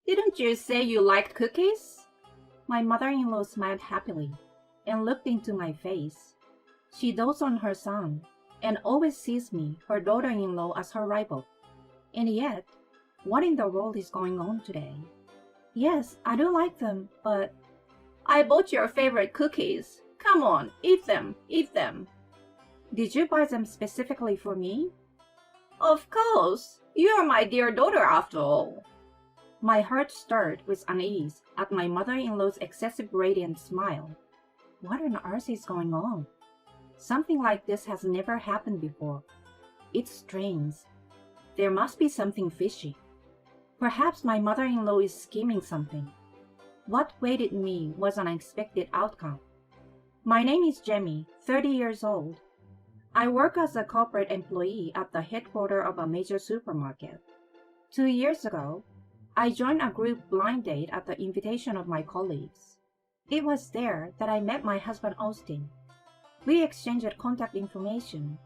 Didn't you say you liked cookies? My mother-in-law smiled happily and looked into my face. She dotes on her son and always sees me, her daughter-in-law, as her rival. And yet, what in the world is going on today? Yes, I do like them, but I bought your favorite cookies. Come on, eat them, eat them. Did you buy them specifically for me? Of course, you are my dear daughter after all. My heart stirred with unease at my mother-in-law's excessive radiant smile. What on earth is going on? Something like this has never happened before. It's strange. There must be something fishy. Perhaps my mother-in-law is scheming something. What waited me was an unexpected outcome. My name is Jamie, 30 years old. I work as a corporate employee at the headquarters of a major supermarket. 2 years ago, I joined a group blind date at the invitation of my colleagues. It was there that I met my husband Austin. We exchanged contact information,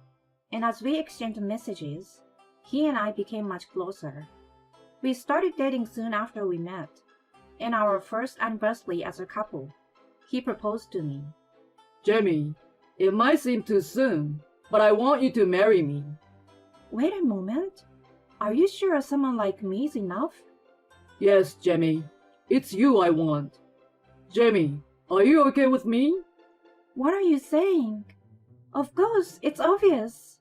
and as we exchanged messages, he and I became much closer. We started dating soon after we met, and our first anniversary as a couple, he proposed to me. Jamie, it might seem too soon, but I want you to marry me. Wait a moment. Are you sure someone like me is enough? Yes, Jamie, it's you I want. Jamie, are you okay with me? What are you saying? Of course, it's obvious.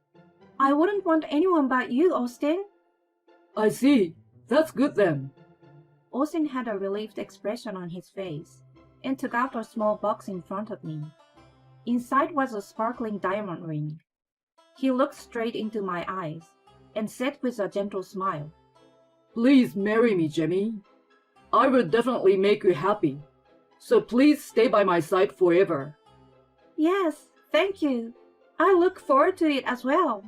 I wouldn't want anyone but you, Austin. I see. That's good then. Austin had a relieved expression on his face and took out a small box in front of me. Inside was a sparkling diamond ring. He looked straight into my eyes and said with a gentle smile, Please marry me, Jamie. I will definitely make you happy. So please stay by my side forever. Yes, thank you. I look forward to it as well.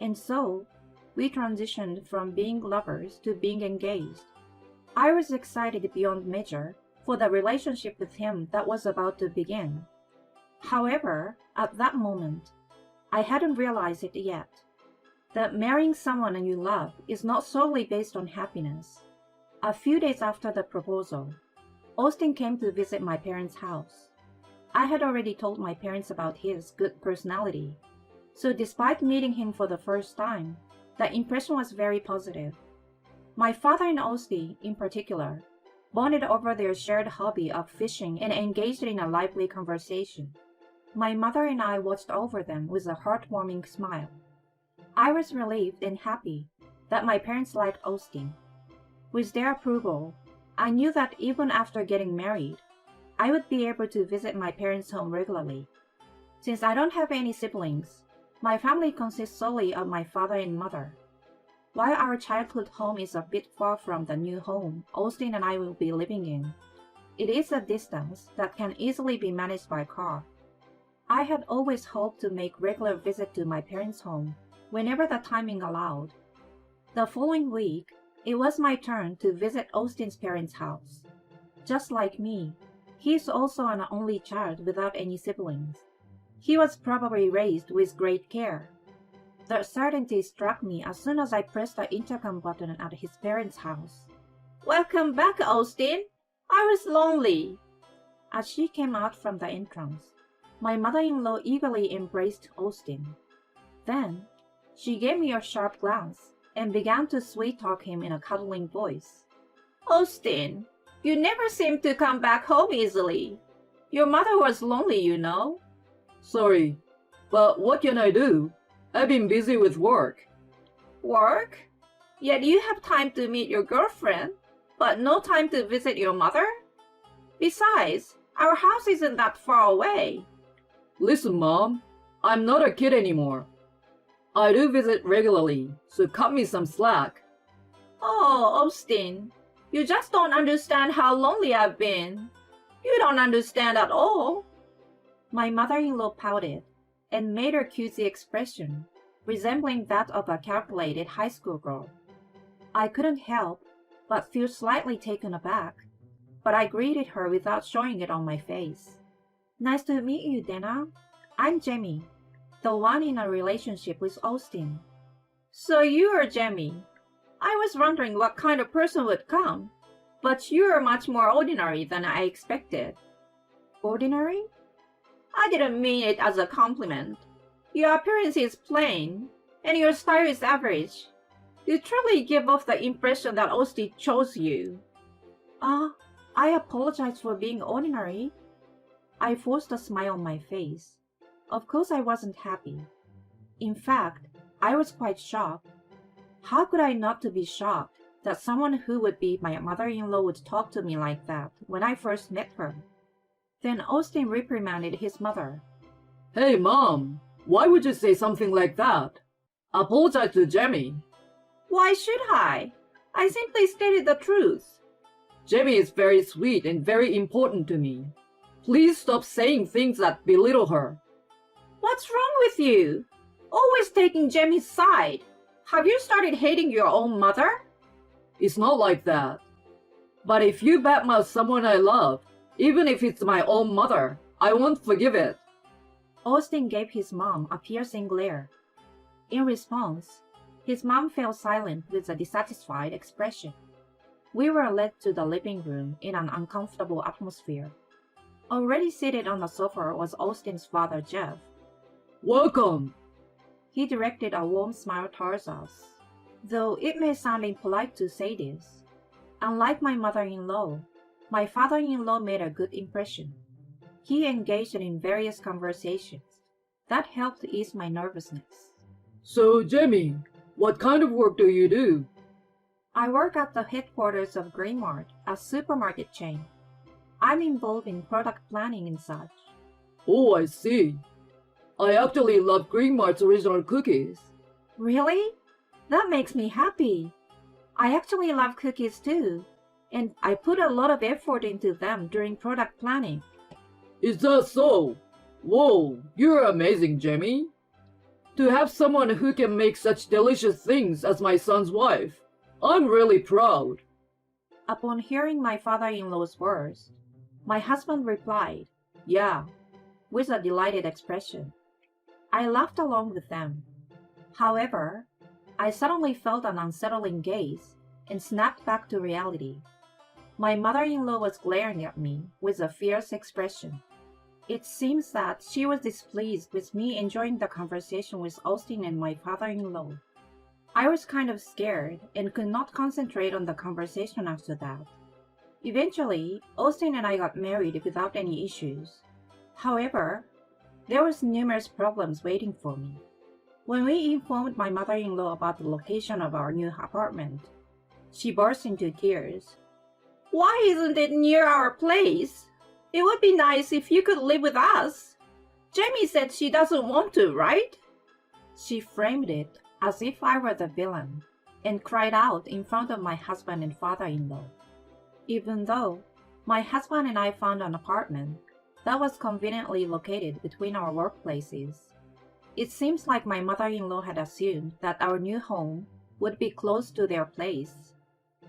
And so, we transitioned from being lovers to being engaged. I was excited beyond measure for the relationship with him that was about to begin. However, at that moment, I hadn't realized it yet, that marrying someone you love is not solely based on happiness. A few days after the proposal, Austin came to visit my parents' house. I had already told my parents about his good personality, so despite meeting him for the first time, the impression was very positive. My father and Austin, in particular, bonded over their shared hobby of fishing and engaged in a lively conversation. My mother and I watched over them with a heartwarming smile. I was relieved and happy that my parents liked Austin. With their approval, I knew that even after getting married, I would be able to visit my parents' home regularly. Since I don't have any siblings, my family consists solely of my father and mother. While our childhood home is a bit far from the new home Austin and I will be living in, it is a distance that can easily be managed by car. I had always hoped to make regular visit to my parents' home whenever the timing allowed. The following week, it was my turn to visit Austin's parents' house. Just like me, he is also an only child without any siblings. He was probably raised with great care. The certainty struck me as soon as I pressed the intercom button at his parents' house. Welcome back, Austin. I was lonely. As she came out from the entrance, my mother-in-law eagerly embraced Austin. Then, she gave me a sharp glance and began to sweet-talk him in a cuddling voice. Austin, you never seem to come back home easily. Your mother was lonely, you know. Sorry, but what can I do? I've been busy with work. Work? Yet you have time to meet your girlfriend, but no time to visit your mother? Besides, our house isn't that far away. Listen, Mom, I'm not a kid anymore. I do visit regularly, so cut me some slack. Oh, Austin, you just don't understand how lonely I've been. You don't understand at all. My mother-in-law pouted and made her cutesy expression, resembling that of a calculated high school girl. I couldn't help but feel slightly taken aback, but I greeted her without showing it on my face. Nice to meet you, Dana. I'm Jamie, the one in a relationship with Austin. So you are Jamie. I was wondering what kind of person would come. But you're much more ordinary than I expected. Ordinary? I didn't mean it as a compliment. Your appearance is plain, and your style is average. You truly give off the impression that Austin chose you. I apologize for being ordinary. I forced a smile on my face. Of course I wasn't happy. In fact, I was quite shocked. How could I not to be shocked that someone who would be my mother-in-law would talk to me like that when I first met her? Then Austin reprimanded his mother. Hey, Mom, why would you say something like that? Apologize to Jamie. Why should I? I simply stated the truth. Jamie is very sweet and very important to me. Please stop saying things that belittle her. What's wrong with you? Always taking Jamie's side. Have you started hating your own mother? It's not like that. But if you badmouth someone I love, even if it's my own mother, I won't forgive it. Austin gave his mom a piercing glare. In response, his mom fell silent with a dissatisfied expression. We were led to the living room in an uncomfortable atmosphere. Already seated on the sofa was Austin's father, Jeff. Welcome. He directed a warm smile towards us. Though it may sound impolite to say this, unlike my mother-in-law, my father-in-law made a good impression. He engaged in various conversations that helped ease my nervousness. So, Jamie, what kind of work do you do? I work at the headquarters of Greenmart, a supermarket chain. I'm involved in product planning and such. Oh, I see. I actually love Greenmart's original cookies. Really? That makes me happy. I actually love cookies too, and I put a lot of effort into them during product planning. Is that so? Whoa, you're amazing, Jamie. To have someone who can make such delicious things as my son's wife, I'm really proud. Upon hearing my father-in-law's words, my husband replied, "Yeah," with a delighted expression. I laughed along with them. However, I suddenly felt an unsettling gaze and snapped back to reality. My mother-in-law was glaring at me with a fierce expression. It seems that she was displeased with me enjoying the conversation with Austin and my father-in-law. I was kind of scared and could not concentrate on the conversation after that. Eventually, Austin and I got married without any issues. However, there was numerous problems waiting for me. When we informed my mother-in-law about the location of our new apartment, she burst into tears. "Why isn't it near our place? It would be nice if you could live with us. Jamie said she doesn't want to, right?" She framed it as if I were the villain and cried out in front of my husband and father-in-law. Even though my husband and I found an apartment that was conveniently located between our workplaces, it seems like my mother-in-law had assumed that our new home would be close to their place.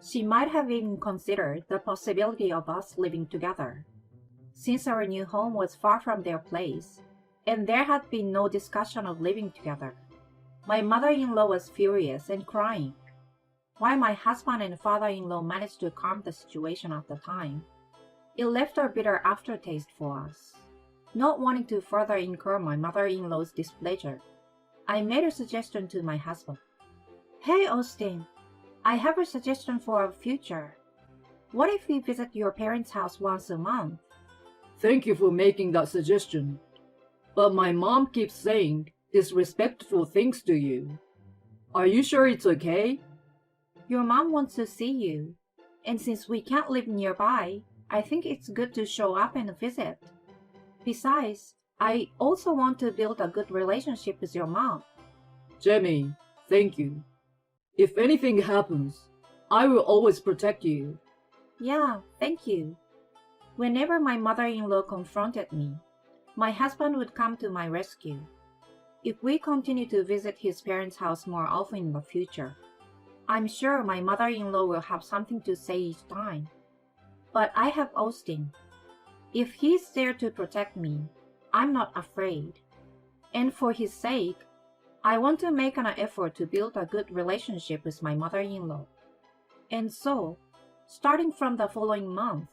She might have even considered the possibility of us living together. Since our new home was far from their place, and there had been no discussion of living together, my mother-in-law was furious and crying. While my husband and father-in-law managed to calm the situation at the time, it left a bitter aftertaste for us. Not wanting to further incur my mother-in-law's displeasure, I made a suggestion to my husband. "Hey, Austin, I have a suggestion for our future. What if we visit your parents' house once a month?" Thank you for making that suggestion. But my mom keeps saying disrespectful things to you. Are you sure it's okay? Your mom wants to see you, and since we can't live nearby, I think it's good to show up and visit. Besides, I also want to build a good relationship with your mom. Jamie, thank you. If anything happens, I will always protect you. Yeah, thank you. Whenever my mother-in-law confronted me, my husband would come to my rescue. If we continue to visit his parents' house more often in the future, I'm sure my mother-in-law will have something to say each time. But I have Austin. If he's there to protect me, I'm not afraid. And for his sake, I want to make an effort to build a good relationship with my mother-in-law. And so, Starting from the following month,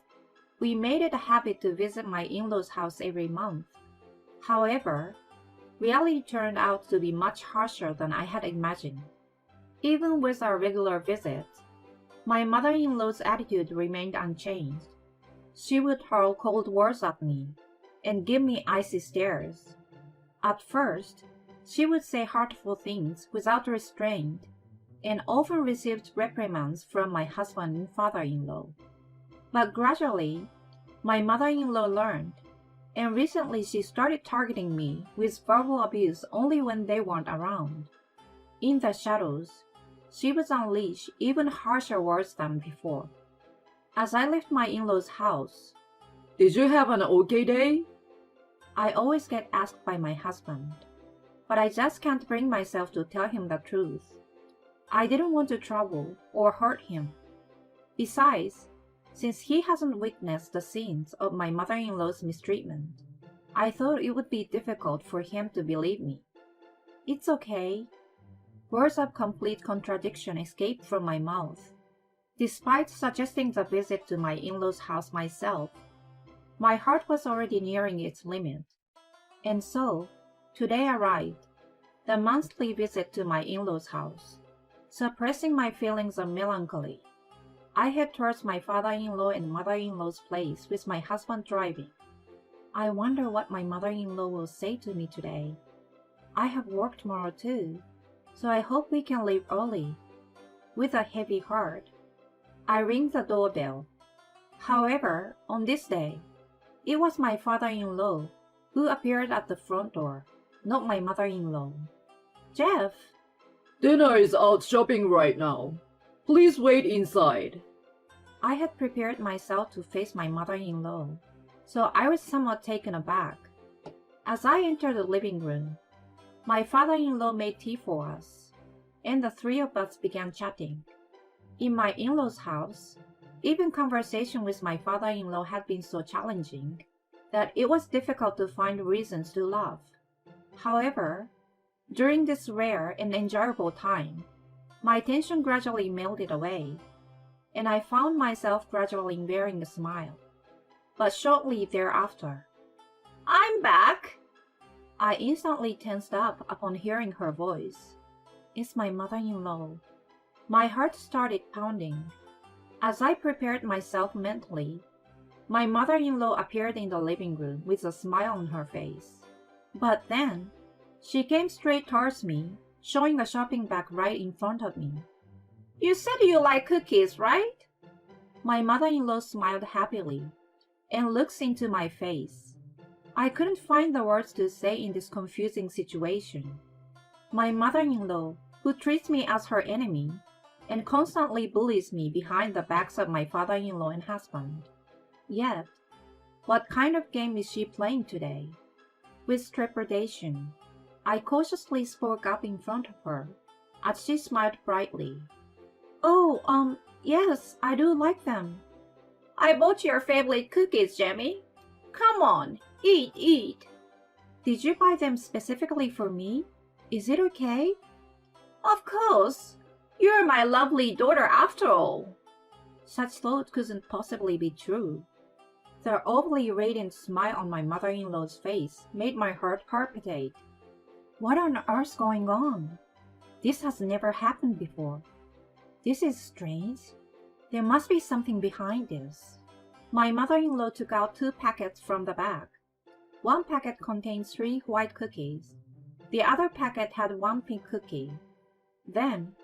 we made it a habit to visit my in-laws' house every month. However, reality turned out to be much harsher than I had imagined. Even with our regular visits, my mother-in-law's attitude remained unchanged. She would hurl cold words at me and give me icy stares. At first, she would say hurtful things without restraint and often received reprimands from my husband and father-in-law. But gradually, my mother-in-law learned, and recently she started targeting me with verbal abuse only when they weren't around. In the shadows, she would unleash even harsher words than before. As I left my in-laws' house, Did you have an okay day? I always get asked by my husband, but I just can't bring myself to tell him the truth. I didn't want to trouble or hurt him. Besides, since he hasn't witnessed the scenes of my mother-in-law's mistreatment, I thought it would be difficult for him to believe me. It's okay. Words of complete contradiction escaped from my mouth. Despite suggesting the visit to my in-laws' house myself, my heart was already nearing its limit. And so, today arrived, the monthly visit to my in-laws' house. Suppressing my feelings of melancholy, I head towards my father-in-law and mother-in-law's place with my husband driving. I wonder what my mother-in-law will say to me today. I have work tomorrow too, so I hope we can leave early. With a heavy heart, I ring the doorbell. However, on this day, it was my father-in-law who appeared at the front door, not my mother-in-law. Jeff! Dinner is out shopping right now. Please wait inside. I had prepared myself to face my mother-in-law, so I was somewhat taken aback. As I entered the living room, my father-in-law made tea for us, and the three of us began chatting. In my in-laws' house, even conversation with my father-in-law had been so challenging that it was difficult to find reasons to laugh. However, during this rare and enjoyable time, my tension gradually melted away, and I found myself gradually wearing a smile. But shortly thereafter, "I'm back!" I instantly tensed up upon hearing her voice. It's my mother-in-law. My heart started pounding. As I prepared myself mentally, my mother-in-law appeared in the living room with a smile on her face. But then, she came straight towards me, showing a shopping bag right in front of me. "You said you like cookies, right?" My mother-in-law smiled happily and looks into my face. I couldn't find the words to say in this confusing situation. My mother-in-law, who treats me as her enemy and constantly bullies me behind the backs of my father-in-law and husband. Yet, what kind of game is she playing today? With trepidation, I cautiously spoke up in front of her, as she smiled brightly. "Oh, yes, I do like them." "I bought your favorite cookies, Jamie. Come on, eat. "Did you buy them specifically for me? Is it okay?" "Of course. You're my lovely daughter after all." Such thought couldn't possibly be true. The overly radiant smile on my mother-in-law's face made my heart palpitate. What on earth's going on? This has never happened before. This is strange. There must be something behind this. My mother-in-law took out 2 packets from the bag. One packet contained 3 white cookies. The other packet had 1 pink cookie. Then,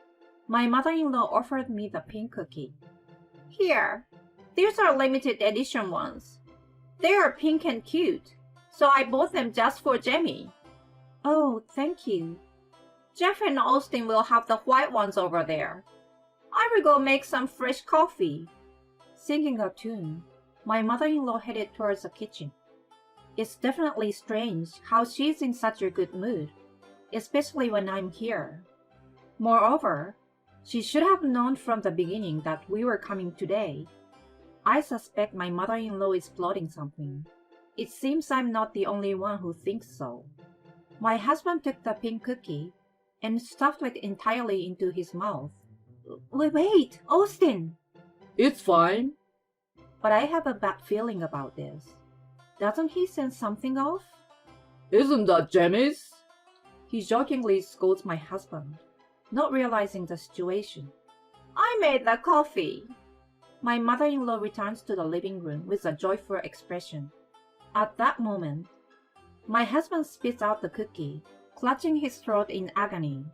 my mother-in-law offered me the pink cookie. "Here, these are limited edition ones. They are pink and cute, so I bought them just for Jamie." "Oh, thank you." "Jeff and Austin will have the white ones over there. I will go make some fresh coffee." Singing a tune, my mother-in-law headed towards the kitchen. It's definitely strange how she's in such a good mood, especially when I'm here. Moreover, she should have known from the beginning that we were coming today. I suspect my mother-in-law is plotting something. It seems I'm not the only one who thinks so. My husband took the pink cookie and stuffed it entirely into his mouth. Wait, Austin! It's fine. But I have a bad feeling about this. Doesn't he sense something off? Isn't that Jamie's? He jokingly scolds my husband, not realizing the situation. I made the coffee. My mother-in-law returns to the living room with a joyful expression. At that moment, my husband spits out the cookie, clutching his throat in agony.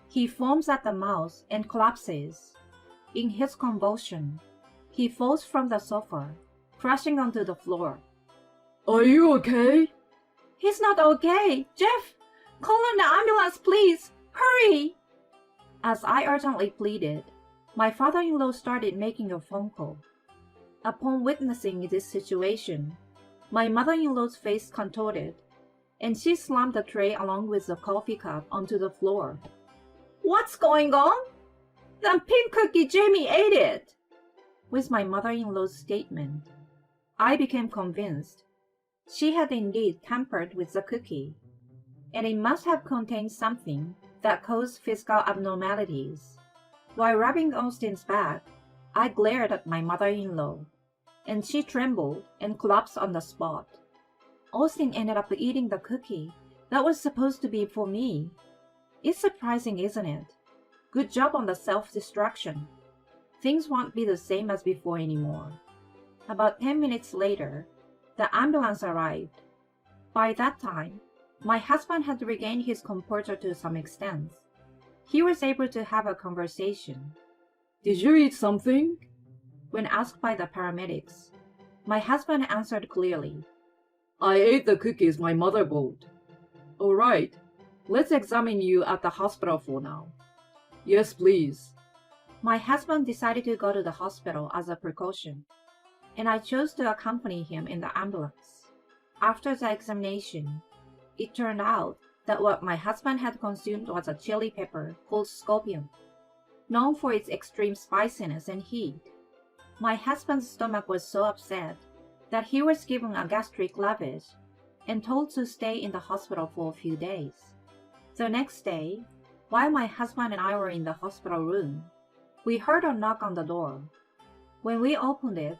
He foams at the mouth and collapses. In his convulsion, he falls from the sofa, crashing onto the floor. Are you okay? He's not okay! Jeff! Call an ambulance, please! Hurry! As I urgently pleaded, my father-in-law started making a phone call. Upon witnessing this situation, my mother-in-law's face contorted, and she slammed the tray along with the coffee cup onto the floor. What's going on? The pink cookie, Jamie ate it! With my mother-in-law's statement, I became convinced she had indeed tampered with the cookie, and it must have contained something that caused physical abnormalities. While rubbing Austin's back, I glared at my mother-in-law, and she trembled and collapsed on the spot. Austin ended up eating the cookie that was supposed to be for me. It's surprising, isn't it? Good job on the self-destruction. Things won't be the same as before anymore. About 10 minutes later, the ambulance arrived. By that time, my husband had regained his composure to some extent. He was able to have a conversation. Did you eat something? When asked by the paramedics, my husband answered clearly. I ate the cookies my mother bought. All right, let's examine you at the hospital for now. Yes, please. My husband decided to go to the hospital as a precaution, and I chose to accompany him in the ambulance. After the examination, it turned out that what my husband had consumed was a chili pepper called scorpion, known for its extreme spiciness and heat. My husband's stomach was so upset that he was given a gastric lavage and told to stay in the hospital for a few days. The next day, while my husband and I were in the hospital room, we heard a knock on the door. When we opened it,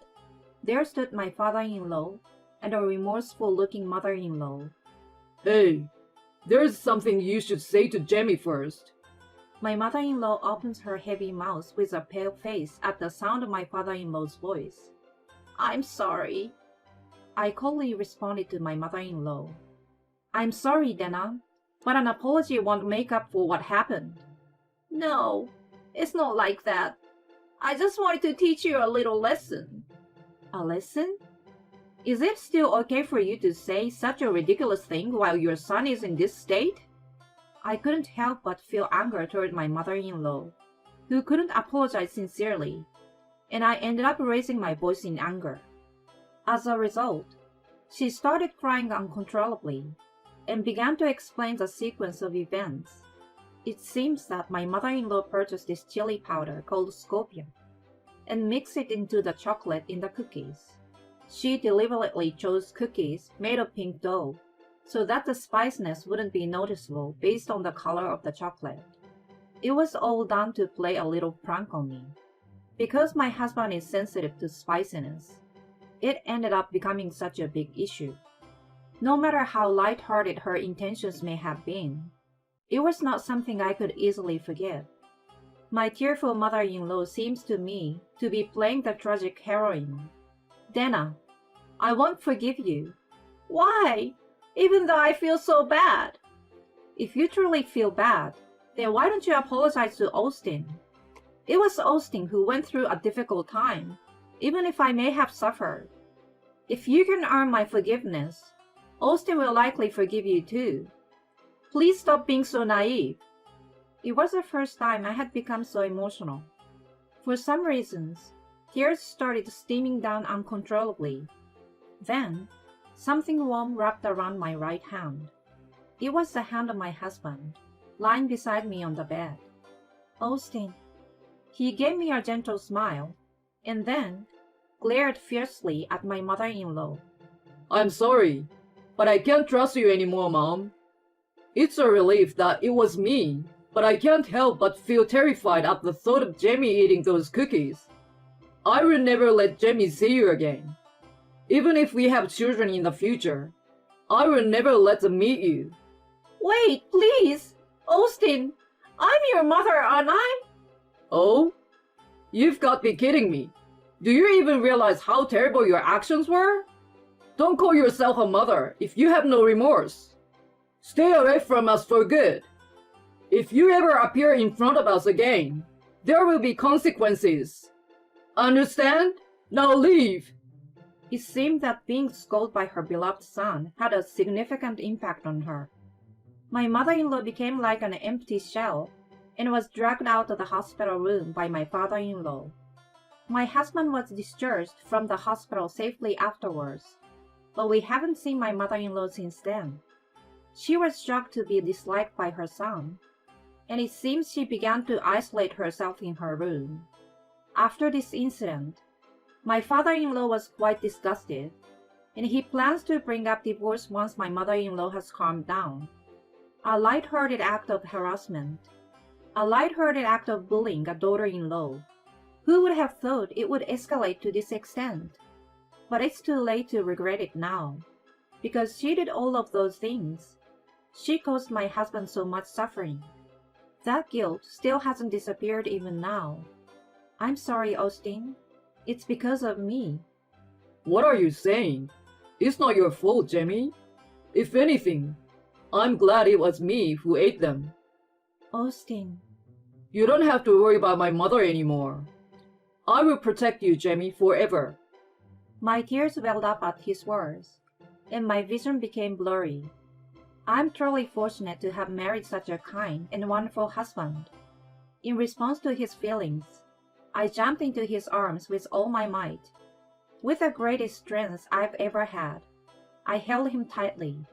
there stood my father-in-law and a remorseful-looking mother-in-law. Hey, there's something you should say to Jamie first. My mother-in-law opens her heavy mouth with a pale face at the sound of my father-in-law's voice. I'm sorry. I coldly responded to my mother-in-law. I'm sorry, Dana, but an apology won't make up for what happened. No, it's not like that. I just wanted to teach you a little lesson. A lesson? Is it still okay for you to say such a ridiculous thing while your son is in this state? I couldn't help but feel anger toward my mother-in-law, who couldn't apologize sincerely, and I ended up raising my voice in anger. As a result, she started crying uncontrollably and began to explain the sequence of events. It seems that my mother-in-law purchased this chili powder called scorpion and mixed it into the chocolate in the cookies. She deliberately chose cookies made of pink dough so that the spiciness wouldn't be noticeable based on the color of the chocolate. It was all done to play a little prank on me. Because my husband is sensitive to spiciness, it ended up becoming such a big issue. No matter how light-hearted her intentions may have been, it was not something I could easily forget. My tearful mother-in-law seems to me to be playing the tragic heroine. Dana, I won't forgive you. Why? Even though I feel so bad. If you truly feel bad, then why don't you apologize to Austin? It was Austin who went through a difficult time, even if I may have suffered. If you can earn my forgiveness, Austin will likely forgive you too. Please stop being so naive. It was the first time I had become so emotional. For some reasons, tears started steaming down uncontrollably. Then, something warm wrapped around my right hand. It was the hand of my husband, lying beside me on the bed. Austin. He gave me a gentle smile, and then glared fiercely at my mother-in-law. I'm sorry, but I can't trust you anymore, Mom. It's a relief that it was me, but I can't help but feel terrified at the thought of Jamie eating those cookies. I will never let Jamie see you again. Even if we have children in the future, I will never let them meet you. Wait, please! Austin, I'm your mother, aren't I? Oh? You've got to be kidding me. Do you even realize how terrible your actions were? Don't call yourself a mother if you have no remorse. Stay away from us for good. If you ever appear in front of us again, there will be consequences. Understand? Now leave. It seemed that being scolded by her beloved son had a significant impact on her. My mother-in-law became like an empty shell and was dragged out of the hospital room by my father-in-law. My husband was discharged from the hospital safely afterwards, but we haven't seen my mother-in-law since then. She was shocked to be disliked by her son, and it seems she began to isolate herself in her room. After this incident, my father-in-law was quite disgusted, and he plans to bring up divorce once my mother-in-law has calmed down. A light-hearted act of harassment. A light-hearted act of bullying a daughter-in-law. Who would have thought it would escalate to this extent? But it's too late to regret it now, because she did all of those things. She caused my husband so much suffering. That guilt still hasn't disappeared even now. I'm sorry, Austin. It's because of me. What are you saying? It's not your fault, Jamie. If anything, I'm glad it was me who ate them. Austin. You don't have to worry about my mother anymore. I will protect you, Jamie, forever. My tears welled up at his words, and my vision became blurry. I'm truly fortunate to have married such a kind and wonderful husband. In response to his feelings, I jumped into his arms with all my might. With the greatest strength I've ever had, I held him tightly.